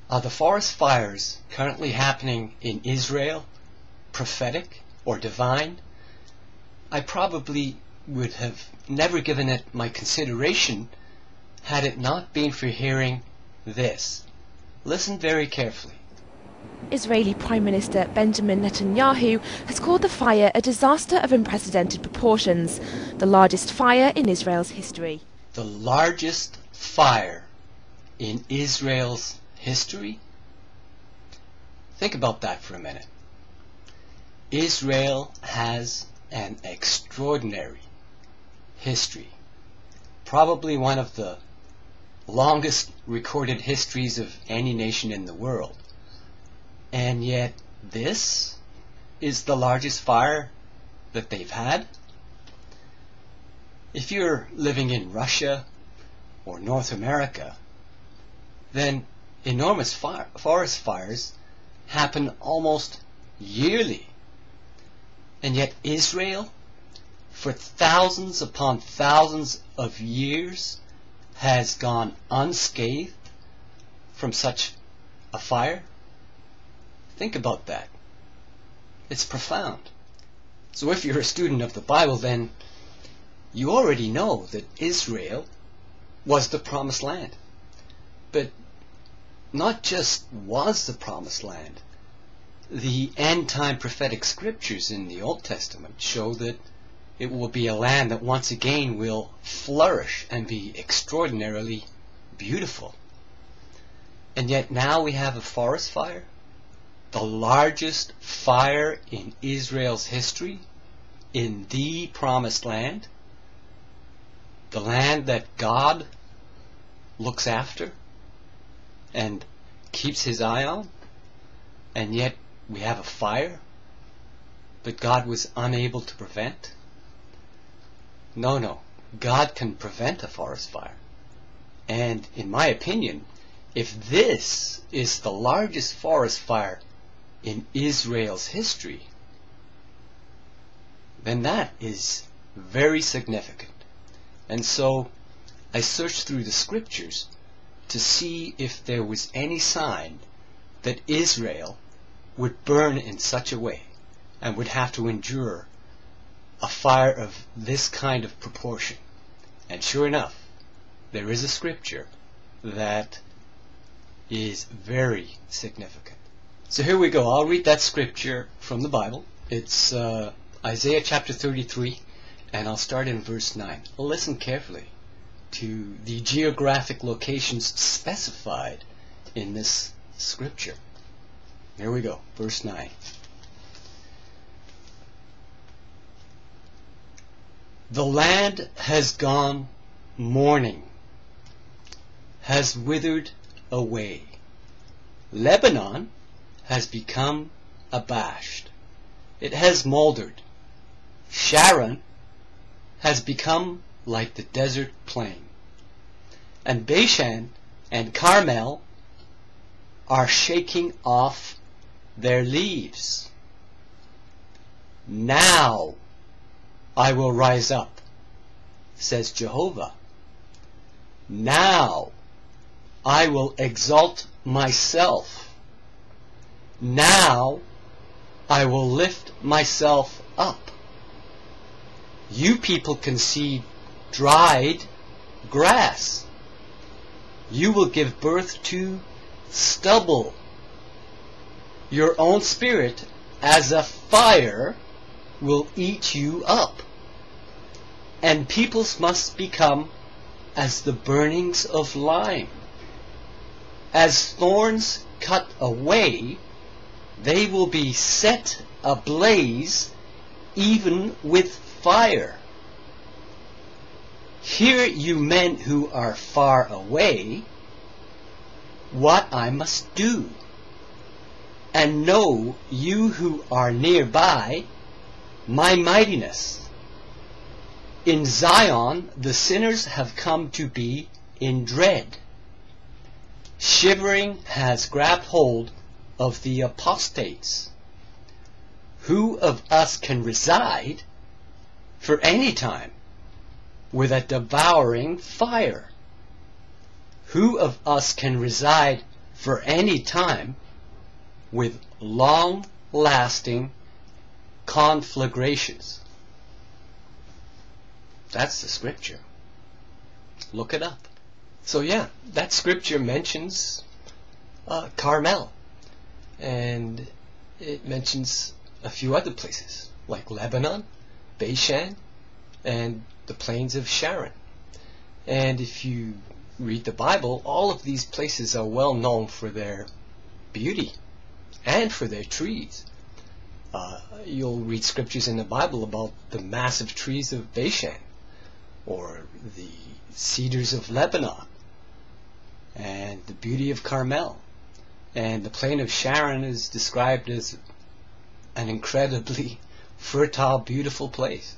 Are the forest fires currently happening in Israel prophetic or divine? I probably would have never given it my consideration had it not been for hearing this. Listen very carefully. Israeli Prime Minister Benjamin Netanyahu has called the fire a disaster of unprecedented proportions, the largest fire in Israel's history. The largest fire in Israel's history? Think about that for a minute. Israel has an extraordinary history, probably one of the longest recorded histories of any nation in the world. And yet this is the largest fire that they've had. If you're living in Russia or North America, then enormous forest fires happen almost yearly. And yet Israel, for thousands upon thousands of years, has gone unscathed from such a fire. Think about that. It's profound. So if you're a student of the Bible, then you already know that Israel was the promised land. But not just was the promised land. The end-time prophetic scriptures in the Old Testament show that it will be a land that once again will flourish and be extraordinarily beautiful. And yet now we have a forest fire, the largest fire in Israel's history, in the promised land, the land that God looks after and keeps his eye on, and yet we have a fire that God was unable to prevent. No, God can prevent a forest fire. And in my opinion, if this is the largest forest fire in Israel's history, then that is very significant. And so I searched through the scriptures to see if there was any sign that Israel would burn in such a way and would have to endure a fire of this kind of proportion. And sure enough, there is a scripture that is very significant. So here we go. I'll read that scripture from the Bible. It's Isaiah chapter 33, and I'll start in verse 9. Listen carefully to the geographic locations specified in this scripture. Here we go, verse 9. The land has gone mourning, has withered away. Lebanon has become abashed. It has moldered. Sharon has become like the desert plain. And Bashan and Carmel are shaking off their leaves. Now I will rise up, says Jehovah. Now I will exalt myself. Now I will lift myself up. You people can see dried grass. You will give birth to stubble. Your own spirit as a fire will eat you up. And peoples must become as the burnings of lime. As thorns cut away, they will be set ablaze even with fire. Hear you men who are far away, what I must do. And know you who are nearby, my mightiness. In Zion the sinners have come to be in dread. Shivering has grabbed hold of the apostates. Who of us can reside for any time with a devouring fire? Who of us can reside for any time with long-lasting conflagrations. That's the scripture. Look it up. So yeah, that scripture mentions Carmel, and it mentions a few other places like Lebanon, Bashan, and the plains of Sharon. And if you read the Bible, all of these places are well known for their beauty and for their trees. You'll read scriptures in the Bible about the massive trees of Bashan, or the cedars of Lebanon, and the beauty of Carmel. And the plain of Sharon is described as an incredibly fertile, beautiful place.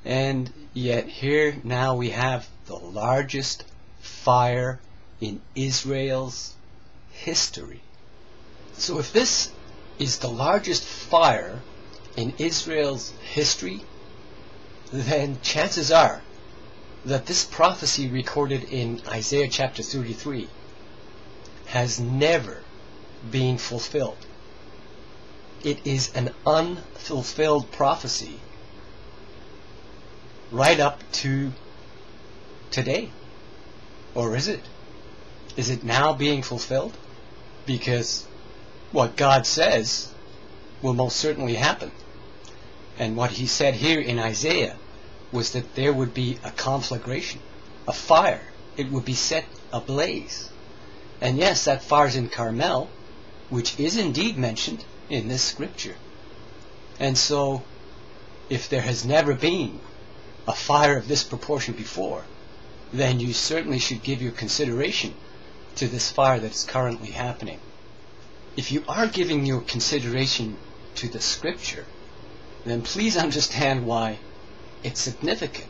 And yet here now we have the largest fire in Israel's history. So if this is the largest fire in Israel's history, then chances are that this prophecy recorded in Isaiah chapter 33 has never been fulfilled. It is an unfulfilled prophecy right up to today. Or is it? Is it now being fulfilled? Because what God says will most certainly happen. And what he said here in Isaiah was that there would be a conflagration, a fire. It would be set ablaze. And yes, that fire is in Carmel, which is indeed mentioned in this scripture. And so, if there has never been a fire of this proportion before, then you certainly should give your consideration to this fire that is currently happening. If you are giving your consideration to the scripture, then please understand why it's significant.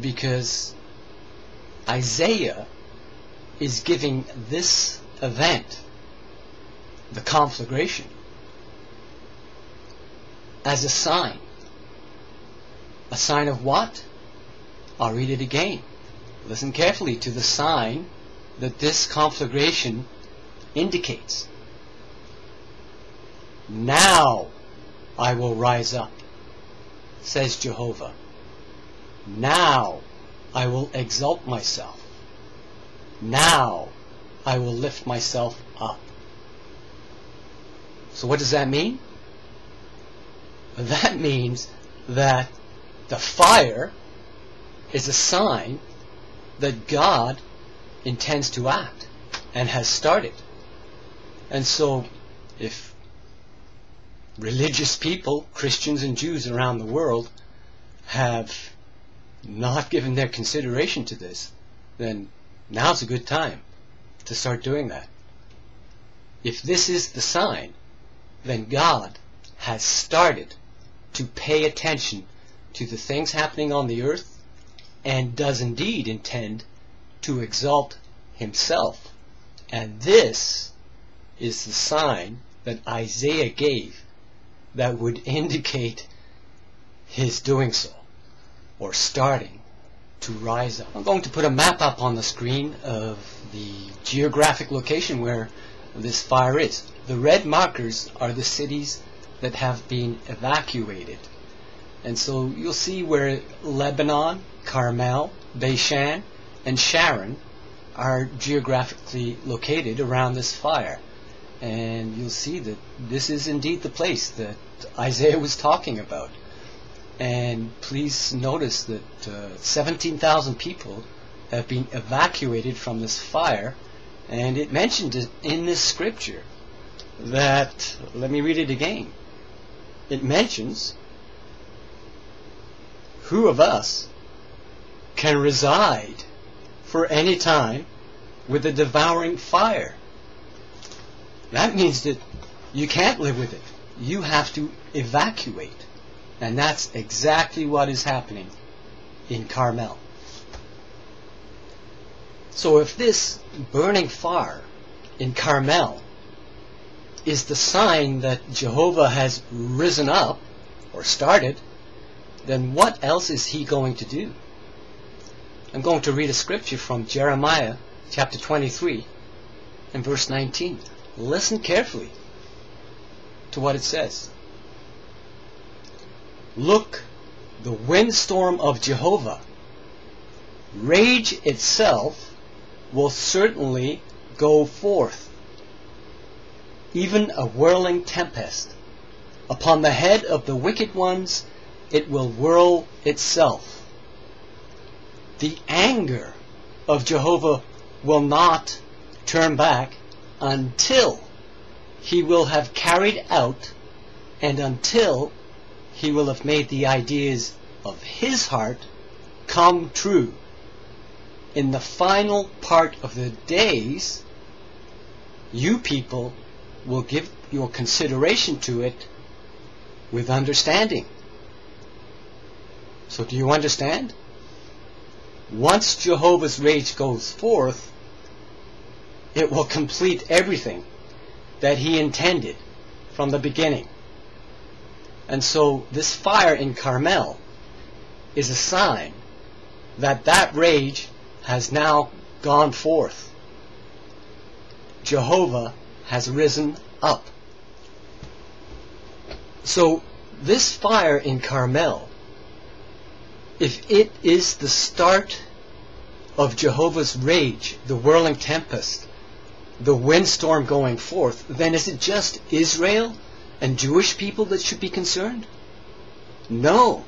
Because Isaiah is giving this event, the conflagration, as a sign. A sign of what? I'll read it again. Listen carefully to the sign that this conflagration indicates. Now I will rise up, says Jehovah. Now I will exalt myself. Now I will lift myself up. So what does that mean? That means that the fire is a sign that God intends to act and has started. And so if religious people, Christians and Jews around the world, have not given their consideration to this, then now's a good time to start doing that. If this is the sign, then God has started to pay attention to the things happening on the earth, and does indeed intend to exalt himself. And this is the sign that Isaiah gave that would indicate his doing so, or starting to rise up. I'm going to put a map up on the screen of the geographic location where this fire is. The red markers are the cities that have been evacuated. And so you'll see where Lebanon, Carmel, Bashan, and Sharon are geographically located around this fire. And you'll see that this is indeed the place that Isaiah was talking about. And please notice that 17,000 people have been evacuated from this fire. And it mentioned in this scripture that, let me read it again. It mentions, who of us can reside for any time with a devouring fire? That means that you can't live with it. You have to evacuate. And that's exactly what is happening in Carmel. So if this burning fire in Carmel is the sign that Jehovah has risen up or started, then what else is he going to do? I'm going to read a scripture from Jeremiah chapter 23, in verse 19. Listen carefully to what it says. Look, the windstorm of Jehovah, rage itself, will certainly go forth, even a whirling tempest. Upon the head of the wicked ones it will whirl itself. The anger of Jehovah will not turn back until he will have carried out and until he will have made the ideas of his heart come true. In the final part of the days, you people will give your consideration to it with understanding. So do you understand? Once Jehovah's rage goes forth, it will complete everything that he intended from the beginning. And so this fire in Carmel is a sign that that rage has now gone forth. Jehovah has risen up. So this fire in Carmel, if it is the start of Jehovah's rage, the whirling tempest, the windstorm going forth, then is it just Israel and Jewish people that should be concerned? No.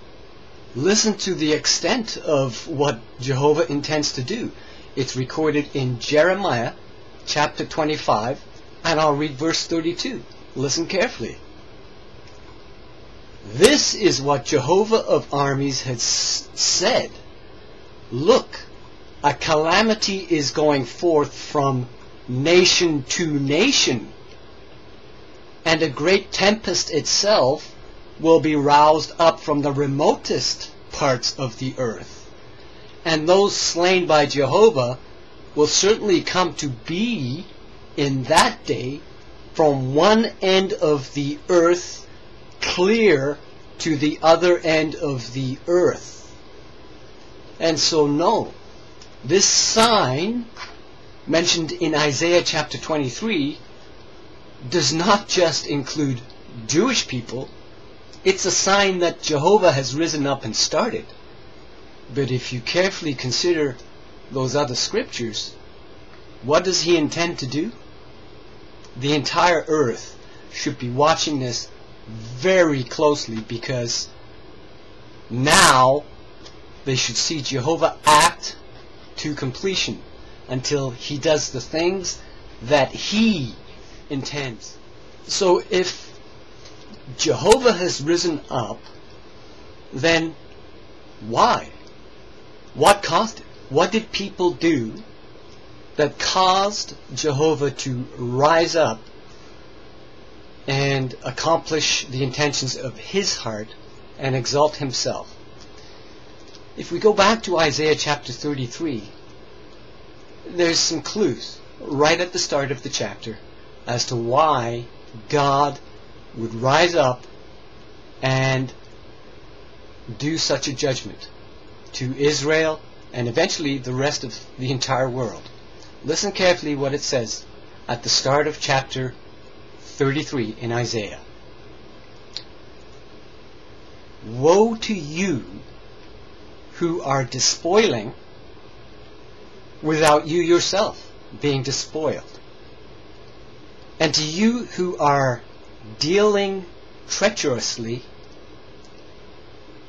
Listen to the extent of what Jehovah intends to do. It's recorded in Jeremiah chapter 25, and I'll read verse 32. Listen carefully. This is what Jehovah of armies has said. Look, a calamity is going forth from nation to nation, and a great tempest itself will be roused up from the remotest parts of the earth. And those slain by Jehovah will certainly come to be in that day from one end of the earth clear to the other end of the earth. And so no, this sign mentioned in Isaiah chapter 23 does not just include Jewish people. It's a sign that Jehovah has risen up and started. But if you carefully consider those other scriptures, what does he intend to do? The entire earth should be watching this very closely, because now they should see Jehovah act to completion until he does the things that he intends. So if Jehovah has risen up, then why? What caused it? What did people do that caused Jehovah to rise up and accomplish the intentions of his heart and exalt himself? If we go back to Isaiah chapter 33, there's some clues right at the start of the chapter as to why God would rise up and do such a judgment to Israel and eventually the rest of the entire world. Listen carefully what it says at the start of chapter 33 in Isaiah. Woe to you who are despoiling without you yourself being despoiled, and to you who are dealing treacherously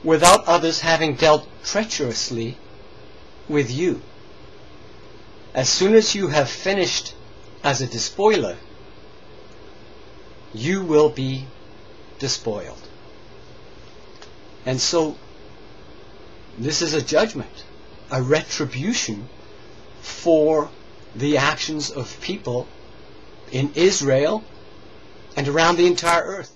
without others having dealt treacherously with you. As soon as you have finished as a despoiler, you will be despoiled. And so this is a judgment, a retribution for the actions of people in Israel and around the entire earth.